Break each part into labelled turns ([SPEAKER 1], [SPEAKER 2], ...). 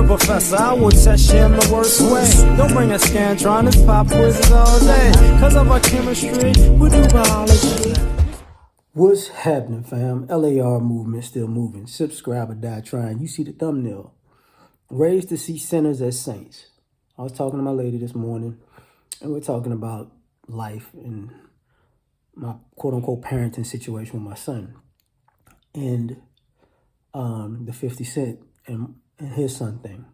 [SPEAKER 1] professor, I will test you in the worst way. Don't bring a scantron, it's pop quizzes all day. Cause of our chemistry, we do biology. What's happening, fam? L.A.R. movement still moving. Subscribe or die trying. You see the thumbnail. Raised to see sinners as saints. I was talking to my lady this morning, and we're talking about life and my quote-unquote parenting situation with my son. And the 50 Cent and his son thing.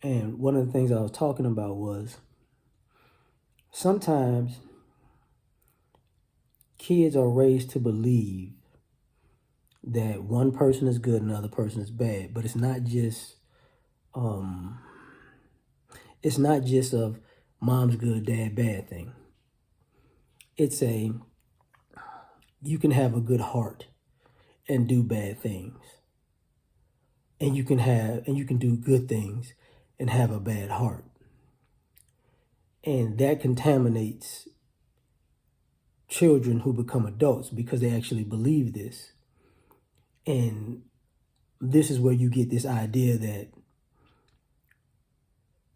[SPEAKER 1] And one of the things I was talking about was sometimes kids are raised to believe that one person is good and another person is bad, but it's not just of mom's good, dad bad thing. It's you can have a good heart and do bad things. And you can do good things and have a bad heart. And that contaminates children who become adults because they actually believe this. And this is where you get this idea that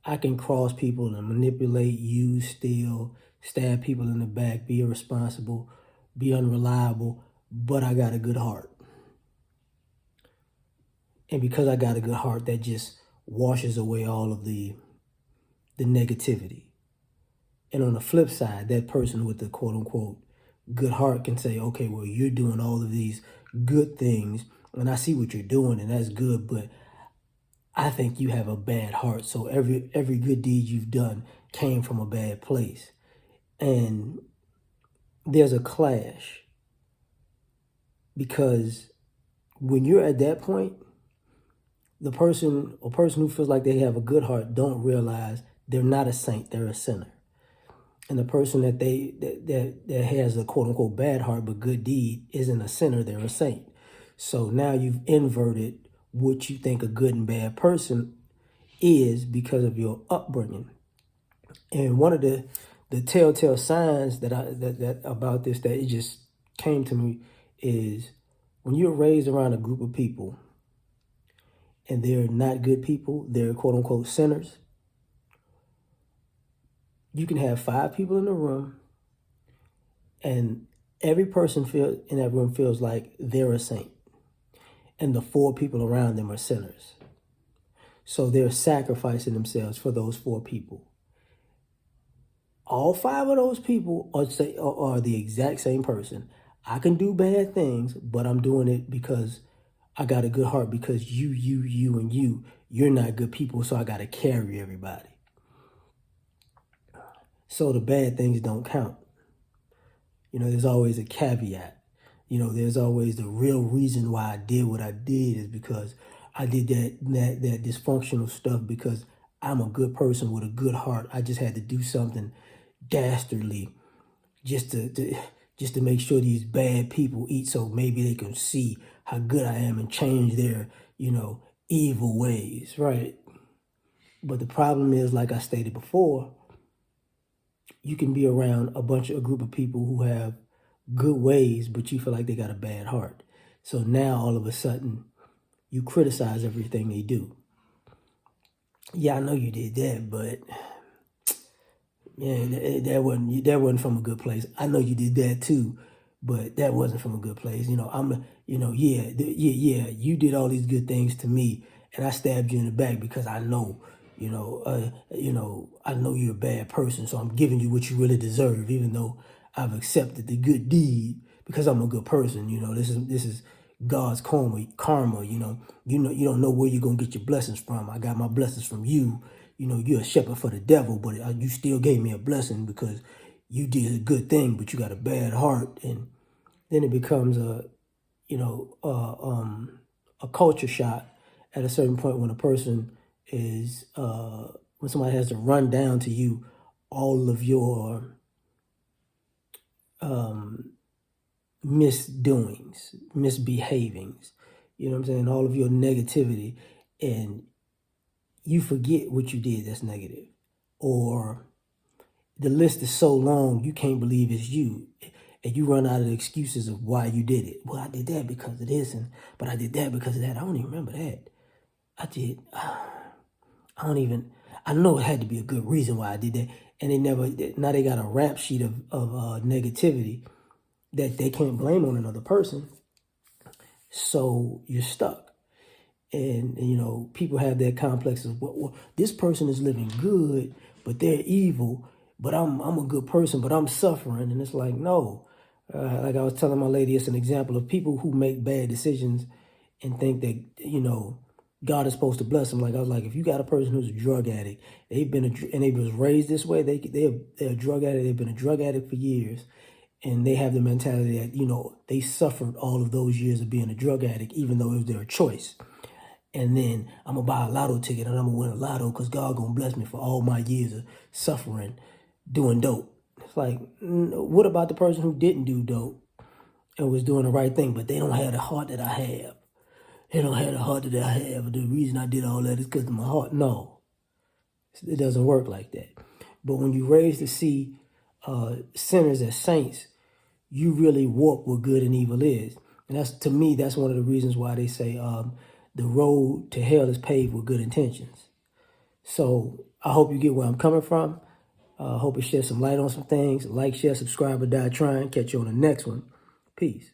[SPEAKER 1] I can cross people and manipulate, use, steal, stab people in the back, be irresponsible, be unreliable, but I got a good heart. And because I got a good heart, that just washes away all of the negativity. And on the flip side, that person with the quote unquote good heart can say, okay, well, you're doing all of these good things and I see what you're doing and that's good, but I think you have a bad heart. So every good deed you've done came from a bad place. And there's a clash because when you're at that point, the person who feels like they have a good heart don't realize they're not a saint, they're a sinner. And the person that has a quote unquote bad heart but good deed isn't a sinner, they're a saint. So now you've inverted what you think a good and bad person is because of your upbringing. And one of the telltale signs that about this that it just came to me is when you're raised around a group of people and they're not good people, they're quote unquote sinners. You can have 5 people in the room and every person in that room feels like they're a saint. And the 4 people around them are sinners. So they're sacrificing themselves for those 4 people. All 5 of those people are the exact same person. I can do bad things, but I'm doing it because I got a good heart because you, and you're not good people, so I got to carry everybody. So the bad things don't count. You know, there's always a caveat. You know, there's always the real reason why I did what I did is because I did that dysfunctional stuff because I'm a good person with a good heart. I just had to do something dastardly just to make sure these bad people eat so maybe they can see how good I am and change their, evil ways, right? But the problem is, like I stated before, you can be around a group of people who have good ways, but you feel like they got a bad heart. So now all of a sudden you criticize everything they do. Yeah, I know you did that, but yeah, that wasn't from a good place. I know you did that too, but that wasn't from a good place. You did all these good things to me, and I stabbed you in the back because I know, I know you're a bad person, so I'm giving you what you really deserve, even though I've accepted the good deed because I'm a good person. This is God's karma. You don't know where you're gonna get your blessings from. I got my blessings from you. You're a shepherd for the devil, but you still gave me a blessing because you did a good thing, but you got a bad heart. And then it becomes a culture shock at a certain point when a person is, when somebody has to run down to you all of your misdoings, misbehavings, all of your negativity, and you forget what you did that's negative, or the list is so long you can't believe it's you, and you run out of the excuses of why you did it. Well, I did that because of this, but I did that because of that. I don't even remember that. I did. I know it had to be a good reason why I did that. And now they got a rap sheet of negativity that they can't blame on another person. So you're stuck. And you know, people have that complex of, well, this person is living good, but they're evil, but I'm a good person, but I'm suffering. And it's like, no. Like I was telling my lady, it's an example of people who make bad decisions and think that, you know, God is supposed to bless them. Like I was like, if you got a person who's a drug addict, and they was raised this way, they're a drug addict, they've been a drug addict for years, and they have the mentality that, you know, they suffered all of those years of being a drug addict, even though it was their choice. And then I'm gonna buy a lotto ticket and I'm gonna win a lotto because God gonna bless me for all my years of suffering doing dope. It's like, what about the person who didn't do dope and was doing the right thing, but they don't have the heart that I have? They don't have the heart that I have. The reason I did all that is because of my heart. No, it doesn't work like that. But when you raise to see sinners as saints, you really walk what good and evil is. And that's, to me, that's one of the reasons why they say the road to hell is paved with good intentions. So I hope you get where I'm coming from. I hope it sheds some light on some things. Like, share, subscribe, or die trying. Catch you on the next one. Peace.